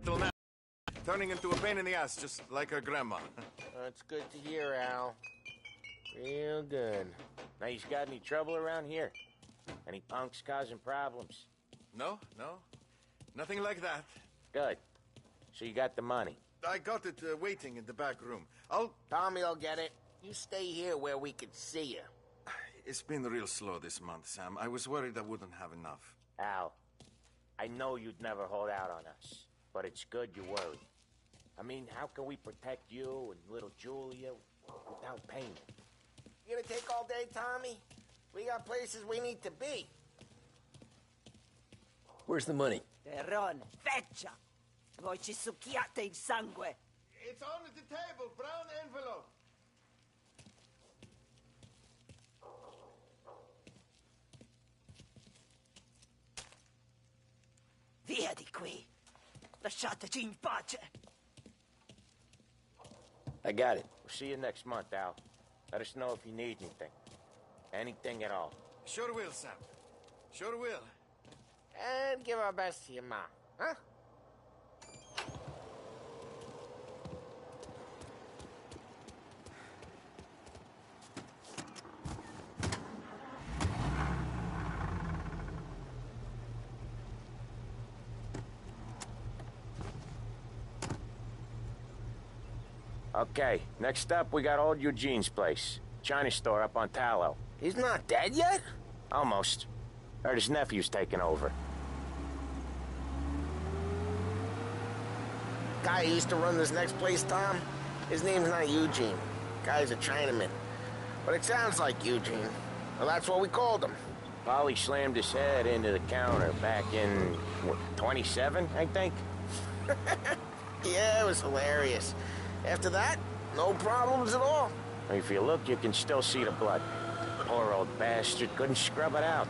Till now, turning into a pain in the ass, just like her grandma. That's good to hear, Al. Real good. Now, you got any trouble around here? Any punks causing problems? No, nothing like that. Good. So you got the money? I got it waiting in the back room. Tommy'll get it. You stay here where we can see you. It's been real slow this month, Sam. I was worried I wouldn't have enough. Al, I know you'd never hold out on us, but it's good you worry. I mean, how can we protect you and little Julia without pain? You gonna take all day, Tommy? We got places we need to be. Where's the money? Terrone, feccia! Voi ci succhiate il sangue! It's on the table, brown envelope. Via di qui! Lasciateci in pace! I got it. We'll see you next month, Al. Let us know if you need anything. Anything at all. Sure will, Sam. Sure will. And give our best to your mom, huh? Okay, next up, we got old Eugene's place. China store up on Tallow. He's not dead yet? Almost. Heard his nephew's taking over. Guy who used to run this next place, Tom, his name's not Eugene. Guy's a Chinaman. But it sounds like Eugene. Well, that's what we called him. Polly slammed his head into the counter back in, what, 27, I think? Yeah, it was hilarious. After that, no problems at all. If you look, you can still see the blood. Poor old bastard couldn't scrub it out.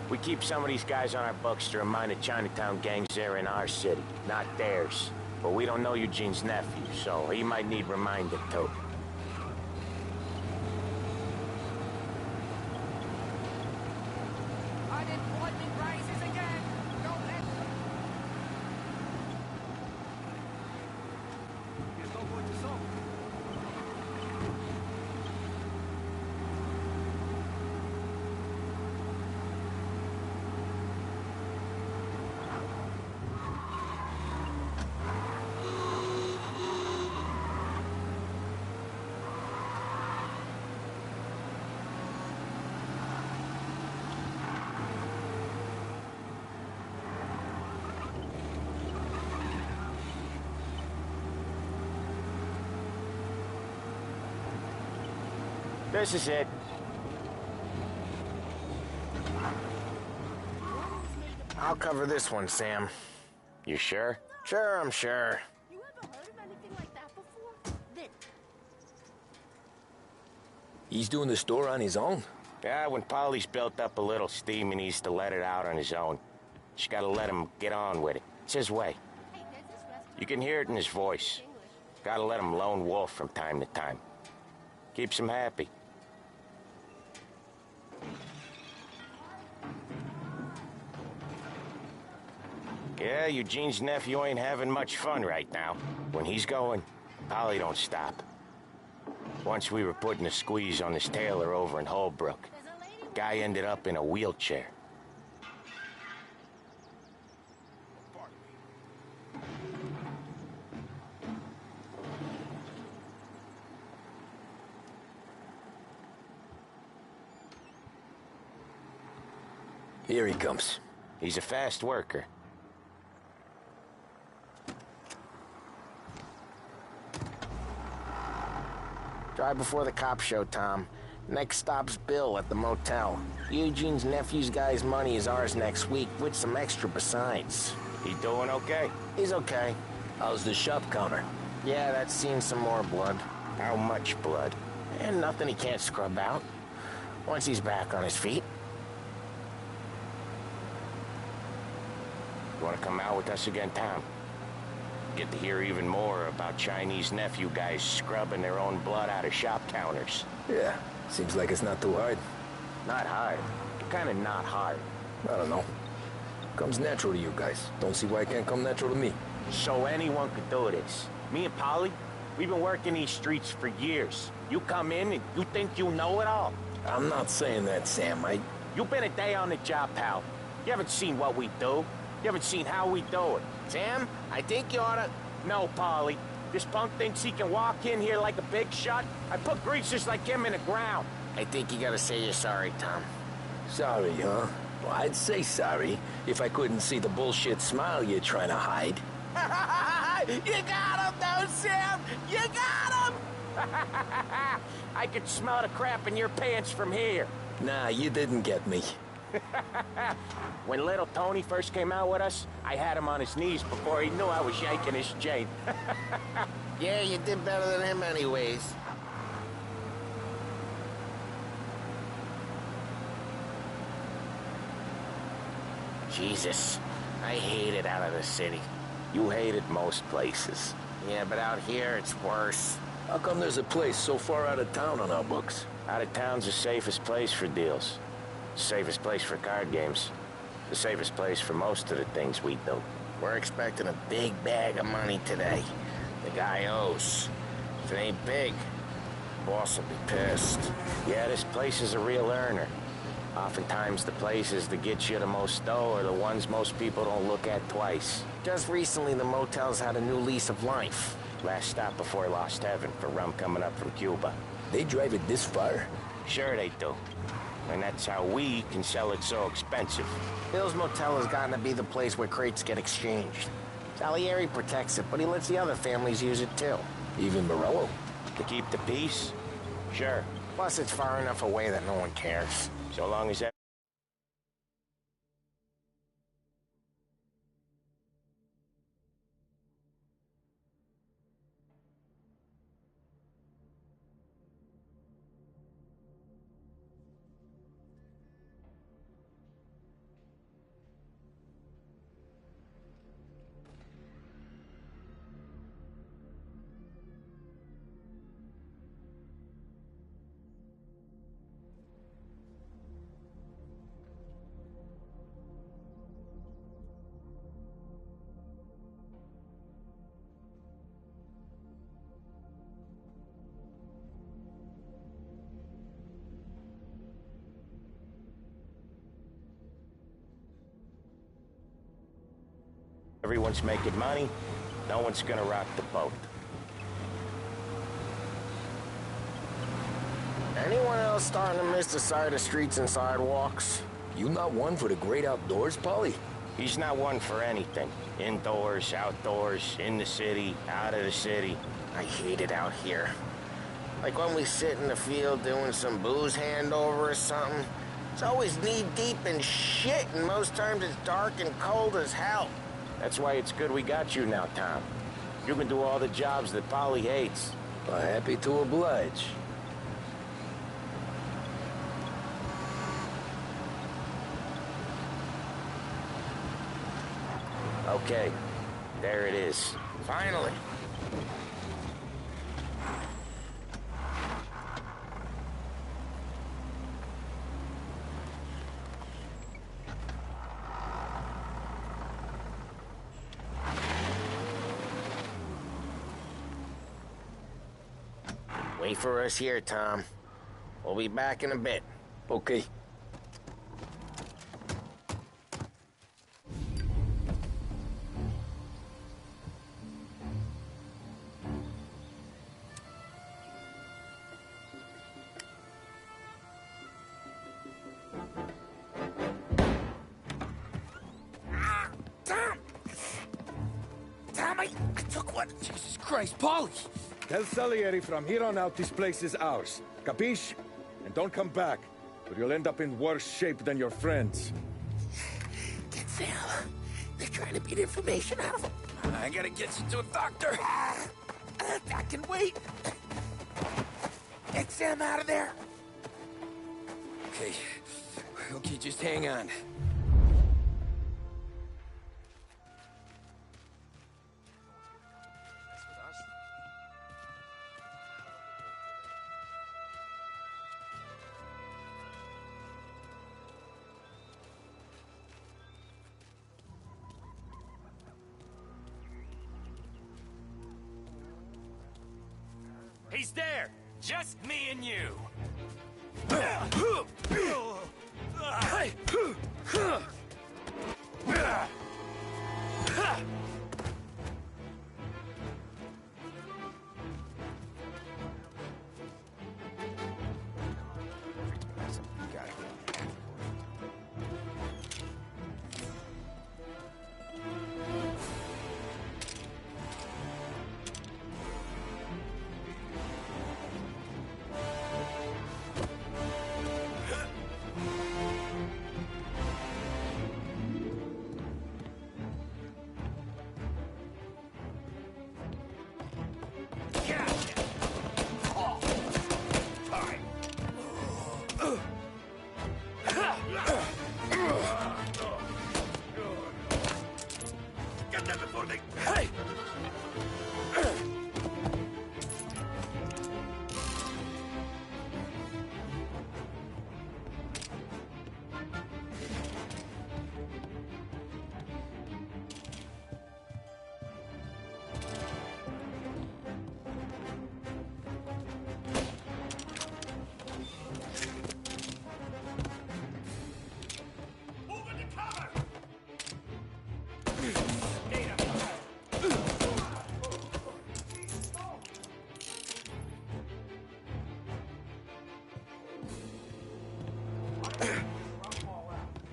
We keep some of these guys on our books to remind the Chinatown gangs they're in our city, not theirs. But we don't know Eugene's nephew, so he might need reminded too. Unemployment rises again! Don't let them... This is it. I'll cover this one, Sam. You sure? Sure, I'm sure. You ever heard of anything like that before? Then He's doing the store on his own? Yeah, when Polly's built up a little steam, he needs to let it out on his own. Just gotta let him get on with it. It's his way. You can hear it in his voice. Gotta let him lone wolf from time to time. Keeps him happy. Yeah, say Eugene's nephew ain't having much fun right now. When he's going, Polly don't stop. Once we were putting a squeeze on this tailor over in Holbrook. Guy ended up in a wheelchair. Here he comes. He's a fast worker. Drive before the cops show, Tom. Next stop's Bill at the motel. Eugene's nephew's guy's money is ours next week, with some extra besides. He doing okay? He's okay. How's the shop counter? Yeah, that's seen some more blood. How much blood? And nothing he can't scrub out. Once he's back on his feet. You want to come out with us again, Tom? Get to hear even more about Chinese nephew guys scrubbing their own blood out of shop counters. Yeah, seems like it's not too hard. Not hard. Kinda not hard. I don't know. Comes natural to you guys. Don't see why it can't come natural to me. So anyone could do this. Me and Polly, we've been working these streets for years. You come in and you think you know it all. I'm not saying that, Sam. You've been a day on the job, pal. You haven't seen what we do. You haven't seen how we do it. Sam, I think you oughta... No, Polly. This punk thinks he can walk in here like a big shot. I put greasers like him in the ground. I think you gotta say you're sorry, Tom. Sorry, huh? Well, I'd say sorry if I couldn't see the bullshit smile you're trying to hide. You got him, though, Sam! You got him! I could smell the crap in your pants from here. Nah, you didn't get me. When little Tony first came out with us, I had him on his knees before he knew I was yanking his chain. Yeah, you did better than him anyways. Jesus, I hate it out of the city. You hate it most places. Yeah, but out here, it's worse. How come there's a place so far out of town on our books? Out of town's the safest place for deals. The safest place for card games. The safest place for most of the things we do. We're expecting a big bag of money today. The guy owes. If it ain't big, the boss will be pissed. Yeah, this place is a real earner. Oftentimes the places that get you the most dough are the ones most people don't look at twice. Just recently, the motel's had a new lease of life. Last stop before Lost Heaven for rum coming up from Cuba. They drive it this far? Sure they do. And that's how we can sell it so expensive. Bill's Motel has gotten to be the place where crates get exchanged. Salieri protects it, but he lets the other families use it too. Even Morello? To keep the peace? Sure. Plus, it's far enough away that no one cares. So long as that... Everyone's making money. No one's gonna rock the boat. Anyone else starting to miss the sight of streets and sidewalks? You not one for the great outdoors, Polly? He's not one for anything. Indoors, outdoors, in the city, out of the city. I hate it out here. Like when we sit in the field doing some booze handover or something. It's always knee-deep in shit, and most times it's dark and cold as hell. That's why it's good we got you now, Tom. You can do all the jobs that Polly hates. Well, happy to oblige. Okay, there it is. Finally. Wait for us here, Tom. We'll be back in a bit. Okay. Tom, I took one. Jesus Christ, Paulie! Tell Salieri from here on out this place is ours. Capiche? And don't come back, or you'll end up in worse shape than your friends. Get Sam. They're trying to beat information out of him. I gotta get you to a doctor. I can wait. Get Sam out of there. Okay. Okay, just hang on. He's there! Just me and you!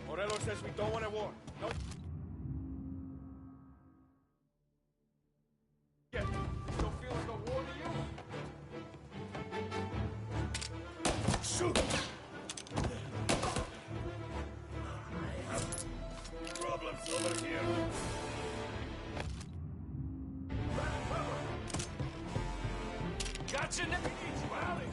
Morello says we don't want a war. No. Yeah. Still feel like a war to you? Shoot! Problems over here. Gotcha! Never need you out of here!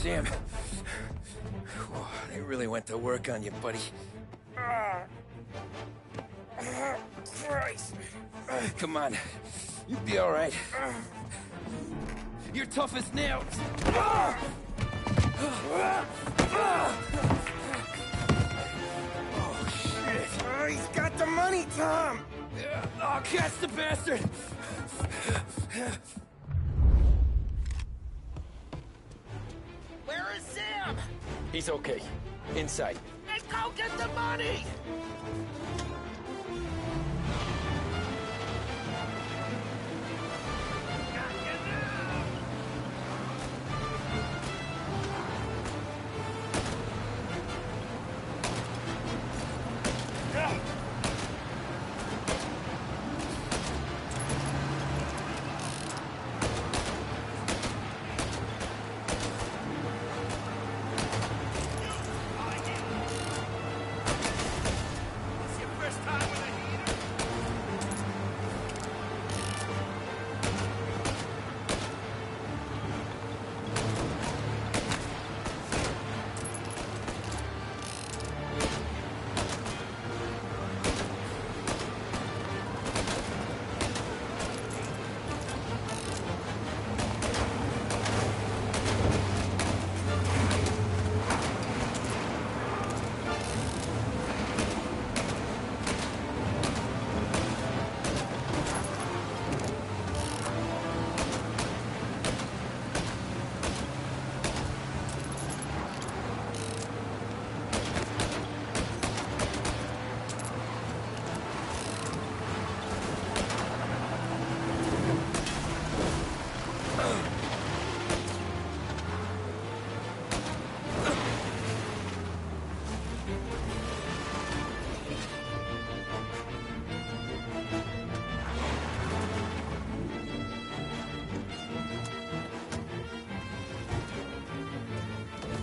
Sam. They really went to work on you, buddy. Christ. Come on. You'll be all right. You're tough as nails. Oh, shit. Oh, he's got the money, Tom. Oh, catch the bastard. Where is Sam? He's okay. Inside. Then go get the money!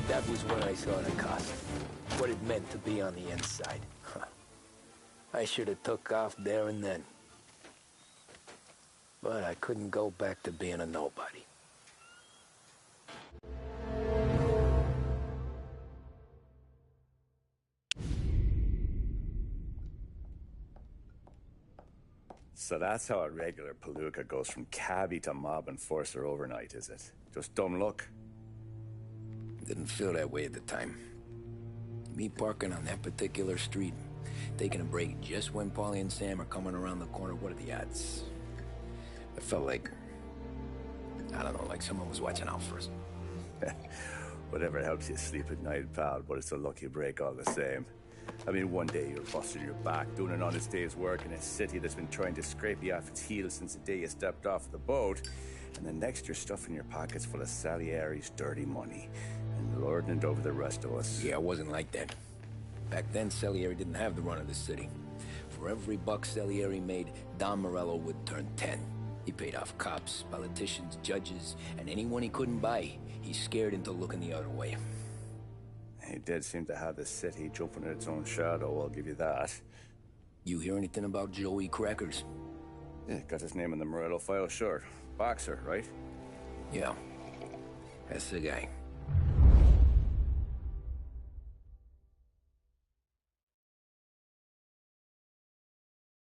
That was when I saw the cost. What it meant to be on the inside. Huh. I should have took off there and then. But I couldn't go back to being a nobody. So that's how a regular palooka goes from cabbie to mob enforcer overnight, is it? Just dumb luck? Didn't feel that way at the time. Me parking on that particular street, taking a break just when Paulie and Sam are coming around the corner, what are the odds? I felt like, I don't know, like someone was watching out for us. Whatever helps you sleep at night, pal, but it's a lucky break all the same. I mean, one day you're busting your back, doing an honest day's work in a city that's been trying to scrape you off its heels since the day you stepped off the boat, and the next you're stuffing your pockets full of Salieri's dirty money and lording it over the rest of us. Yeah, it wasn't like that. Back then, Salieri didn't have the run of the city. For every buck Salieri made, Don Morello would turn 10. He paid off cops, politicians, judges, and anyone he couldn't buy, he scared into looking the other way. He did seem to have the city jumping at its own shadow, I'll give you that. You hear anything about Joey Crackers? Yeah, got his name in the Morello file, sure. Boxer, right? Yeah, that's the guy.